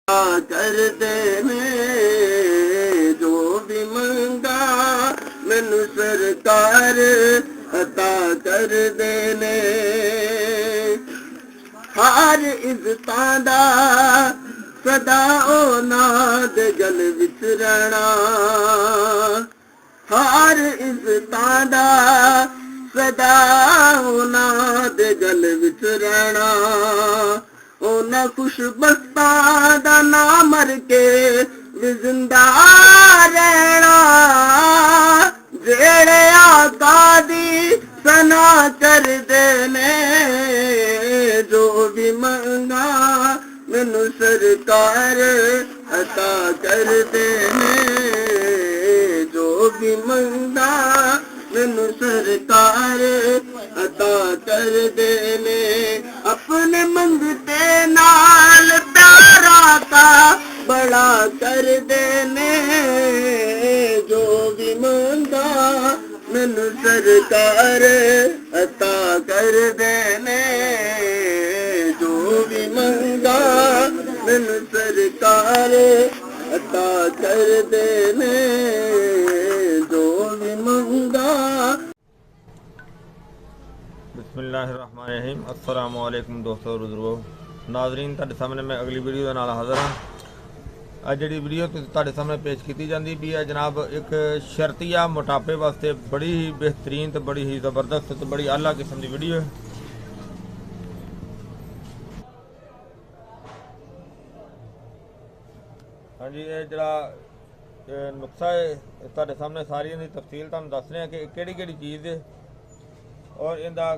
कर देने जो भी मंगा मैनू सरकार अता कर देने हर इज्जतां दा सदा नाद गल विच रहना हर इज्जतां दा सदा नाद गल विच रहना उन्हें खुशबख्तां दा ना मर के भी जिंदा रहना जेड़े आका दी सना कर देने जो भी मंगा मैनू सरकार अता कर देने जो भी मंगा मैनू सरकार अता कर देने अपने मंगते नाल प्यारा का बड़ा कर देने जो भी मंगा मैनू सरकार अता कर देने जो भी मंगा मैनू सरकार अता कर देने जो भी मंगा। बिस्मिल्लाहिर्रहमानिर्रहीम अस्सलामु अलैकुम दोस्तों बुजुर्गो नाजरीन तुहाडे सामने मैं अगली वीडियो दे नाल हाज़र हाँ। अज जिहड़ी वीडियो तुहाडे सामने पेश की जाती भी है जनाब एक शर्तिया मोटापे वास्ते बड़ी ही बेहतरीन तो बड़ी ही ज़बरदस्त तो बड़ी आला किस्म की वीडियो है। हाँ जी ये जरा नुस्खा है तुहाडे सामने सारी दी तफसील तुहानूं दस रहे हैं कि किहड़ी किहड़ी चीज़ है और इनका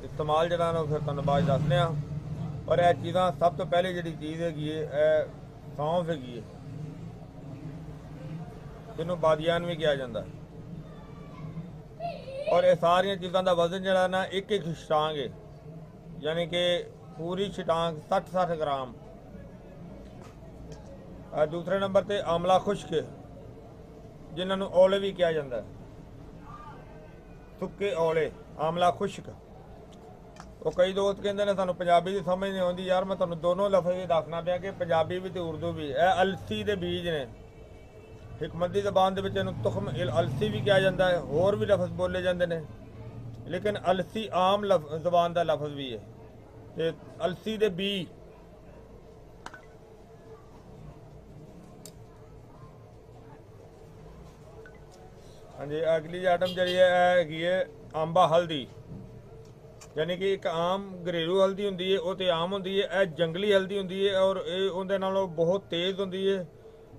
इस्तेमाल जरा ना फिर तुहानूं बाद दसने आ। और यह चीज़ां सब तो पहले जी चीज़ हैगी है सौंफ हैगी है जिन्होंने बादियान भी कहा जाता है। और यह सारिया चीज़ों का वजन जरा ना एक छटांग है यानी कि पूरी छटांग 60-60 ग्राम। दूसरे नंबर पर आमला खुश्क जिन्होंने औले भी कहा जाता है सुक्के औले आमला खुश्क। वो कई दोस्त कहते हैं सानू पंजाबी की समझ नहीं आती यार मैं तुहानूं दोनों लफ्ज़ भी दसना पिया कि पंजाबी भी तो उर्दू भी यह अलसी के बीज ने हिकमती ज़बान के तुखम अलसी भी कहा जाता है होर भी लफ्ज़ बोले जाते हैं लेकिन अलसी आम ज़बान का लफ्ज़ भी है ते अलसी के बी हाँ जी। अगली आइटम जी है अंबा हल्दी यानी कि एक आम घरेलू हल्दी होंदी है वो तो आम होंदी है यह जंगली हल्दी होंदी है और ये उहदे नालों बहुत तेज़ होंदी है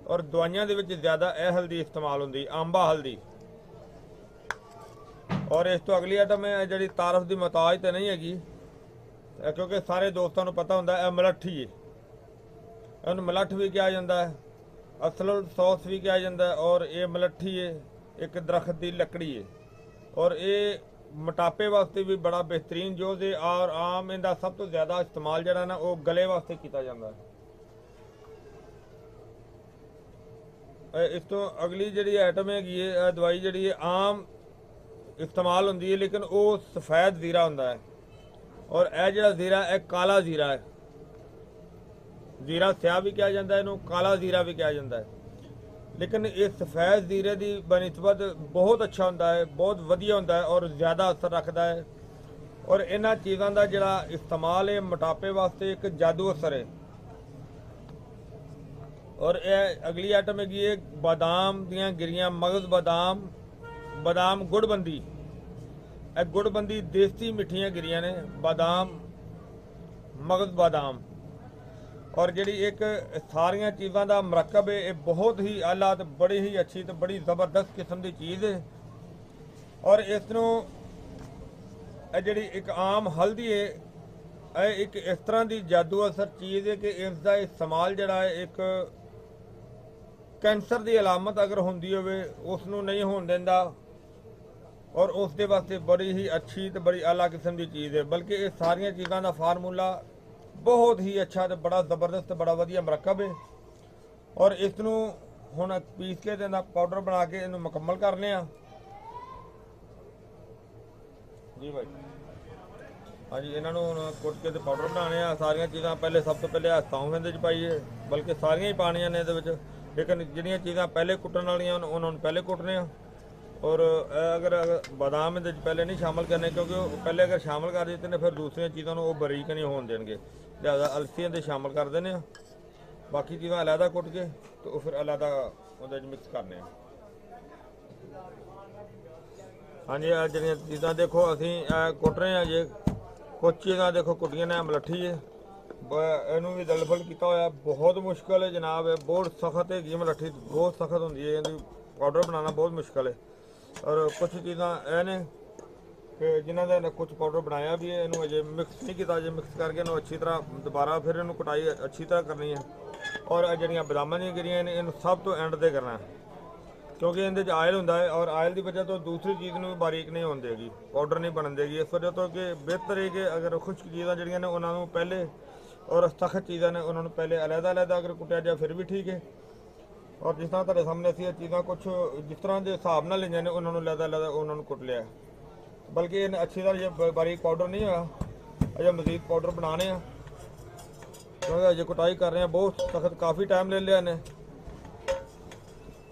और दवाइयां दे विच ज़्यादा यह हल्दी इस्तेमाल होंदी अंबा हल्दी। और इस तो अगली आइटम है जी तारफ की मोहताज तो नहीं हैगी क्योंकि सारे दोस्तों को पता होंदा है मलट्ठी है इन्हूं मलट्ठ भी कहा जाता है असल सौस भी कहा जाता है और ये मलट्ठी है एक दरख्त की लकड़ी है और ये मोटापे वास्ते भी बड़ा बेहतरीन जोज है और आम इनका सब तो ज़्यादा इस्तेमाल जरा ना वो गले वास्ते किया जाता है। इस तो अगली जी आइटम हैगी है दवाई जी आम इस्तेमाल होंदी है लेकिन वो सफ़ैद जीरा होंदा है और यह जो जीरा है काला जीरा है जीरा स्याह भी कहा जाता है इनू काला जीरा भी कहा जाता है लेकिन ये सफ़ैद जीरे की बनिस्बत बहुत अच्छा होंदा है बहुत वधिया होंदा है और ज़्यादा असर रखता है। और इन्हां चीज़ों का जिहड़ा इस्तेमाल है मोटापे वास्ते एक जादू असर है। और यह अगली आइटम हैगी है बादाम दियां गिरियां मगज़ बादाम गुड़बंदी यह गुड़बंदी देसी मिठियां गिरियां ने बादाम मगज़ बादाम और जी एक सारिया चीज़ों का मरकब है ये बहुत ही आला तो बड़ी ही अच्छी तो बड़ी ज़बरदस्त किस्म की चीज़ है। और इसनों जी एक आम हल्दी है यह एक इस तरह की जादू असर चीज़ है कि इसका इस्तेमाल जरा एक कैंसर की अलामत अगर होंदी होवे उसनों नहीं होने देंदा और उसके वास्ते बड़ी ही अच्छी तो बड़ी आला किस्म की चीज़ है। बल्कि ये सारिया चीज़ों का फार्मूला बहुत ही अच्छा तो बड़ा ज़बरदस्त बड़ा वधिया मरकब है। और इसनों हुण पीस के पाउडर बना के इन्हूं मुकम्मल करने जी भाई। ਹਾਂਜੀ ਇਹਨਾਂ ਨੂੰ ਹੁਣ ਕੁੱਟ ਕੇ ਤੇ ਪਾਊਡਰ ਬਣਾਉਣੇ ਆ। ਸਾਰੀਆਂ ਚੀਜ਼ਾਂ ਪਹਿਲੇ ਸਭ ਤੋਂ ਪਹਿਲੇ ਸੌਂਫ ਇਹਦੇ 'ਚ ਪਾਈਏ, ਬਲਕਿ ਸਾਰੀਆਂ ਹੀ ਪਾਣੀਆਂ ਨੇ ਇਹਦੇ ਵਿੱਚ, ਲੇਕਿਨ ਜਿਹੜੀਆਂ ਚੀਜ਼ਾਂ ਪਹਿਲੇ ਕੁੱਟਣ ਵਾਲੀਆਂ ਉਹਨਾਂ ਨੂੰ ਪਹਿਲੇ ਕੁੱਟਣੇ ਆ। ਔਰ ਅਗਰ ਬਾਦਾਮ ਇਹਦੇ 'ਚ ਪਹਿਲੇ ਨਹੀਂ ਸ਼ਾਮਲ ਕਰਨੇ, ਕਿਉਂਕਿ ਉਹ ਪਹਿਲੇ ਅਗਰ ਸ਼ਾਮਲ ਕਰ ਦਿੱਤੇ ਨੇ ਫਿਰ ਦੂਸਰੀਆਂ ਚੀਜ਼ਾਂ ਨੂੰ ਉਹ ਬਰੀਕ ਨਹੀਂ ਹੋਣ ਦੇਣਗੇ, ਜ਼ਿਆਦਾ ਅਲਸੀਆਂ ਦੇ ਸ਼ਾਮਲ ਕਰ ਦਿੰਦੇ ਆ। ਬਾਕੀ ਚੀਜ਼ਾਂ ਅਲੱਗਾ ਕੁੱਟ ਕੇ ਤੇ ਉਹ ਫਿਰ ਅਲੱਗਾ ਉਹਦੇ 'ਚ ਮਿਕਸ ਕਰਨੇ ਆ। ਹਾਂਜੀ ਆ ਜਿਹੜੀਆਂ ਚੀਜ਼ਾਂ ਦੇਖੋ ਅਸੀਂ ਕੁੱਟ ਰਹੇ ਹਾਂ ਜੇ, ਕੁਛ ਚੀਜ਼ਾਂ ਦੇਖੋ ਕੁੱਟੀਆਂ ਨੇ, ਮਲੱਠੀ ਹੈ ਇਹਨੂੰ ਵੀ ਦਲਫਲ ਕੀਤਾ ਹੋਇਆ, ਬਹੁਤ ਮੁਸ਼ਕਲ ਹੈ ਜਨਾਬ, ਇਹ ਬਹੁਤ ਸਖਤ ਹੈਗੀ ਮਲੱਠੀ, ਬਹੁਤ ਸਖਤ ਹੁੰਦੀ ਹੈ, ਇਹਦੀ ਪਾਊਡਰ ਬਣਾਉਣਾ ਬਹੁਤ ਮੁਸ਼ਕਲ ਹੈ। ਔਰ ਕੁਛ ਚੀਜ਼ਾਂ ਇਹ ਨੇ ਕਿ ਜਿਨ੍ਹਾਂ ਦਾ ਕੁਛ ਪਾਊਡਰ ਬਣਾਇਆ ਵੀ ਹੈ, ਇਹਨੂੰ ਅਜੇ ਮਿਕਸ ਨਹੀਂ ਕੀਤਾ, ਅਜੇ ਮਿਕਸ ਕਰਕੇ ਇਹਨੂੰ ਅੱਛੀ ਤਰ੍ਹਾਂ ਦੁਬਾਰਾ ਫਿਰ ਇਹਨੂੰ ਕੁਟਾਈ ਅੱਛੀ ਤਰ੍ਹਾਂ ਕਰਨੀ ਹੈ। ਔਰ ਇਹ ਜਿਹੜੀਆਂ ਬਦਾਮਾਂ ਦੀਆਂ ਗਿਰੀਆਂ ਨੇ ਇਹਨੂੰ ਸਭ ਤੋਂ ਐਂਡ 'ਤੇ ਕਰਨਾ, ਕਿਉਂਕਿ ਇਹਦੇ 'ਚ ਆਇਲ ਹੁੰਦਾ ਹੈ ਔਰ ਆਇਲ ਦੀ ਵਜ੍ਹਾ ਤੋਂ ਦੂਸਰੀ ਚੀਜ਼ ਨੂੰ ਵੀ ਬਾਰੀਕ ਨਹੀਂ ਹੋਣ ਦੇਗੀ, ਪਾਊਡਰ ਨਹੀਂ ਬਣਨ ਦੇਗੀ। ਇਸ ਵਜ੍ਹਾ ਤੋਂ ਕਿ ਬਿਹਤਰ ਹੈ ਕਿ ਅਗਰ ਖੁਸ਼ਕ ਚੀਜ਼ਾਂ ਜਿਹੜੀਆਂ ਨੇ ਉਹਨਾਂ ਨੂੰ ਪਹਿਲੇ, ਔਰ ਸਖਤ ਚੀਜ਼ਾਂ ਨੇ ਉਹਨਾਂ ਨੂੰ ਪਹਿਲੇ ਅਲੱਗਾ ਅਗਰ ਕੁੱਟਿਆ ਜਾਏ ਫਿਰ ਵੀ ਠੀਕ ਹੈ। ਔਰ ਜਿਸ ਤਰ੍ਹਾਂ ਤੁਹਾਡੇ ਸਾਹਮਣੇ ਅਸੀਂ ਇਹ ਚੀਜ਼ਾਂ ਕੁਛ ਜਿਸ ਤਰ੍ਹਾਂ ਦੇ ਹਿਸਾਬ ਨਾਲ ਲਈਆਂ ਨੇ ਉਹਨਾਂ ਨੂੰ ਅਲੱਗਾ ਉਹਨਾਂ ਨੂੰ ਕੁੱਟ ਲਿਆ, ਬਲਕਿ ਇਹ ਅੱਛੀ ਤਰ੍ਹਾਂ ਜੇ ਬਾਰੀਕ ਪਾਊਡਰ ਨਹੀਂ ਹੋਇਆ, ਅਜੇ ਮਜ਼ੀਦ ਪਾਊਡਰ ਬਣਾਉਣੇ ਆ, ਕਿਉਂਕਿ ਅਜੇ ਕੁਟਾਈ ਕਰ ਰਹੇ ਹਾਂ ਬਹੁਤ ਸਖਤ, ਕਾफ़ੀ ਟਾਈਮ ਲੈ ਲਿਆ ਨੇ,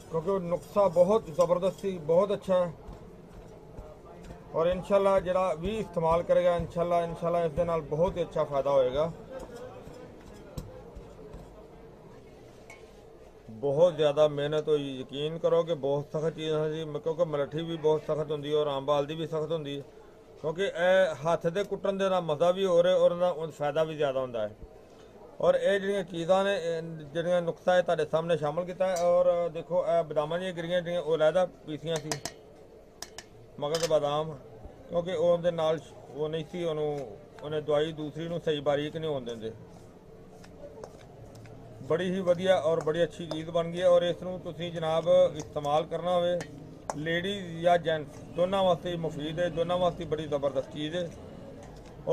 क्योंकि नुस्खा बहुत ज़बरदस्ती बहुत अच्छा है। और इंशाल्लाह जरा भी इस्तेमाल करेगा इंशाल्लाह इस दे नाल बहुत ही अच्छा फ़ायदा होएगा। बहुत ज़्यादा मेहनत हुई, यकीन करो कि बहुत सख्त चीज़ है जी, क्योंकि मलट्ठी भी बहुत सख्त होंगी और आम बाल दी भी सख्त होंगी, क्योंकि हत्थ दे कुट्टन दे नाल मज़ा भी हो रहा और फ़ायदा भी ज़्यादा होंदा है। और ये ਜਿਹੜੀਆਂ ਚੀਜ਼ਾਂ ਨੇ ਜਿਹੜੀਆਂ ਨੁਕਸਾ ਹੈ ਤੁਹਾਡੇ ਸਾਹਮਣੇ ਸ਼ਾਮਲ ਕੀਤਾ ਹੈ। ਔਰ ਦੇਖੋ ਇਹ ਬਦਾਮਾਂ ਦੀਆਂ ਗਿਰੀਆਂ ਜਿਹੜੀਆਂ ਉਹ ਅਲੱਗਾ ਪੀਸੀਆਂ ਸੀ, ਮਗਜ਼ ਬਦਾਮ, ਕਿਉਂਕਿ ਉਹਦੇ ਨਾਲ ਉਹ ਨਹੀਂ ਸੀ, ਉਹਨੇ ਦਵਾਈ ਦੂਸਰੀ ਨੂੰ ਸਹੀ ਬਾਰੀਕ ਨਹੀਂ ਹੋਣ ਦਿੰਦੇ। ਬੜੀ ਹੀ ਵਧੀਆ ਔਰ ਬੜੀ ਅੱਛੀ ਚੀਜ਼ ਬਣ ਗਈ ਹੈ। ਔਰ ਇਸ ਨੂੰ ਤੁਸੀਂ ਜਨਾਬ ਇਸਤੇਮਾਲ ਕਰਨਾ ਹੋਵੇ, ਲੇਡੀਜ਼ ਜਾਂ ਜੈਂਟਸ ਦੋਨਾਂ ਵਾਸਤੇ ਮੁਫੀਦ ਹੈ, ਦੋਨਾਂ ਵਾਸਤੇ ਬੜੀ ਜ਼ਬਰਦਸਤ ਚੀਜ਼ ਹੈ।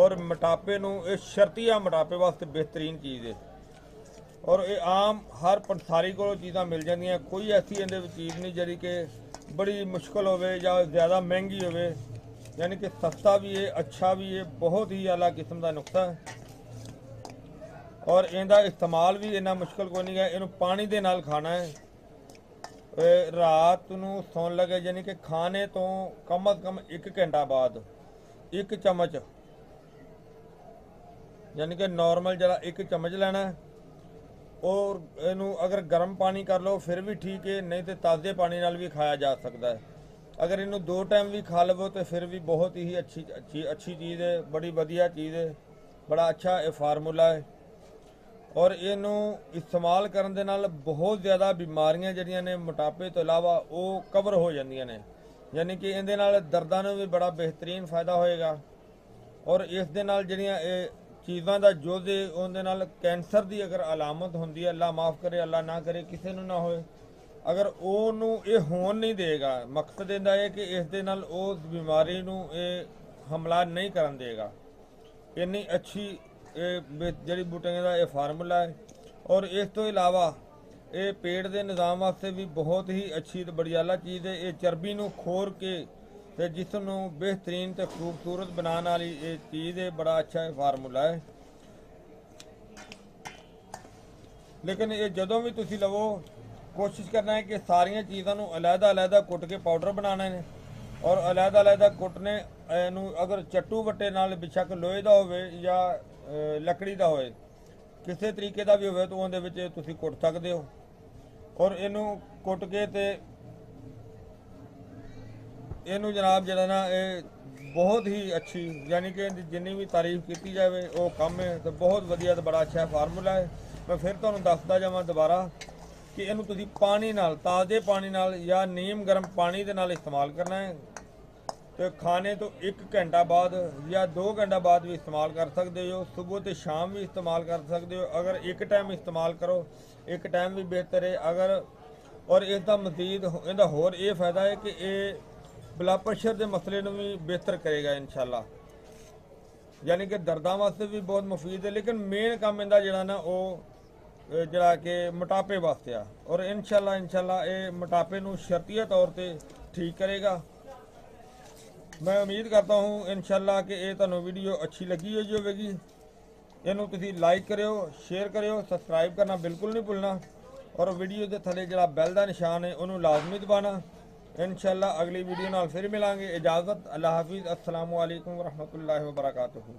और मोटापे नूं ये शर्तिया मोटापे वास्ते बेहतरीन चीज़ है। और ये आम हर पंसारी को चीज़ां मिल जांदियां, कोई ऐसी इहदे विच चीज़ नहीं जिहड़ी कि बड़ी मुश्किल होवे या ज़्यादा महंगी होवे, यानी कि सस्ता भी है, अच्छा भी है, बहुत ही आला किस्म का नुस्खा है। और इहदा इस्तेमाल भी इन्ना मुश्किल कोई नहीं है। इहनूं पानी दे नाल खाना है रात नूं सौण लगे, यानी कि खाने तो कम अज़ कम 1 घंटा बाद 1 चम्मच, यानी कि नॉर्मल जरा 1 चम्मच लेना है। और इनू अगर गर्म पानी कर लो फिर भी ठीक है, नहीं तो ताज़े पानी नाल भी खाया जा सकता है। अगर इनू 2 टाइम भी खा लवो तो फिर भी बहुत ही अच्छी चीज़ है, बड़ी वधिया चीज़ है, बड़ा अच्छा ये फार्मूला है। और इनू इस्तेमाल करन दे नाल बहुत ज़्यादा बीमारियां जिहड़ियां ने मोटापे तो इलावा वो कवर हो जांदियां ने, यानी कि इहदे नाल दर्दां नूं भी बड़ा बेहतरीन फ़ायदा होएगा। और इस दे नाल जिहड़ियां चीज़ों का जो दे उहदे नाल कैंसर की अगर अलामत होंदी है, अल्लाह माफ़ करे, अल्लाह ना करे किसी नूं ना होए, अगर ओनू ये होण नहीं देगा, मकसद इहदा है कि इस दे नाल उस बीमारी नूं ये हमला नहीं करन देगा। इन्नी अच्छी जड़ी बूटियां दा ये फार्मूला है। और इस तो इलावा ये पेट के निज़ाम वास्ते भी बहुत ही अच्छी तो बड़ी आला चीज़ है। ये चर्बी नूं खोर के ਤੇ ਜਿਸ ਨੂੰ बेहतरीन ਤੇ खूबसूरत बनाने वाली ये चीज़ है, बड़ा अच्छा फार्मूला है। लेकिन ये जदों भी तुसी लवो कोशिश करना है कि सारिया चीज़ों को अलहदा कुट के पाउडर बनाने ने, और अलहदा कुटने नूं अगर चट्टू वट्टे नाल बेशक लोहे का होवे या लकड़ी का होवे, किसी तरीके का भी होवे तो उहदे विच तुसी कुट सकदे हो। और इनू कुट के ते ਇਹਨੂੰ जनाब जरा ना बहुत ही अच्छी, यानी कि जिन्नी भी तारीफ की जाए वो कम है, तो बहुत वधिया तो बड़ा अच्छा फार्मूला है। मैं फिर तुहानूं दसदा जावां दोबारा कि इहनूं तुसीं पानी नाल, ताज़े पानी नाल या नीम गर्म पानी दे नाल इस्तेमाल करना है। तो खाने तो 1 घंटा बाद या 2 घंटा बाद भी इस्तेमाल कर सकते हो, सुबह तो शाम भी इस्तेमाल कर सकते हो। अगर एक टाइम इस्तेमाल करो, एक टाइम भी बेहतर है। अगर और इसका मजीद इहदा होर ये फ़ायदा है कि ये ब्लड प्रेशर के मसले में भी बेहतर करेगा इंशाल्लाह, यानी कि दर्दां वास्ते भी बहुत मुफीद है। लेकिन मेन काम इहदा जिहड़ा ना वो जिहड़ा कि मोटापे वास्ते आ, और इंशाल्लाह ये मोटापे नूं शर्तिया तौर पर ठीक करेगा। मैं उम्मीद करता हूँ इंशाल्लाह कि ये तुहानू वीडियो अच्छी लगी हो जाएगी। इनू तुसी लाइक करियो, शेयर करियो, सबसक्राइब करना बिल्कुल नहीं भूलना और वीडियो के थले जो बैल का निशान है उन्होंने लाजमी दबाना। इंशाल्लाह अगली वीडियो नाल फिर मिलांगे। इजाज़त, अल्लाह हाफिज़, अस्सलामु अलैकुम वरहमतुल्लाहि वबरकातुहू।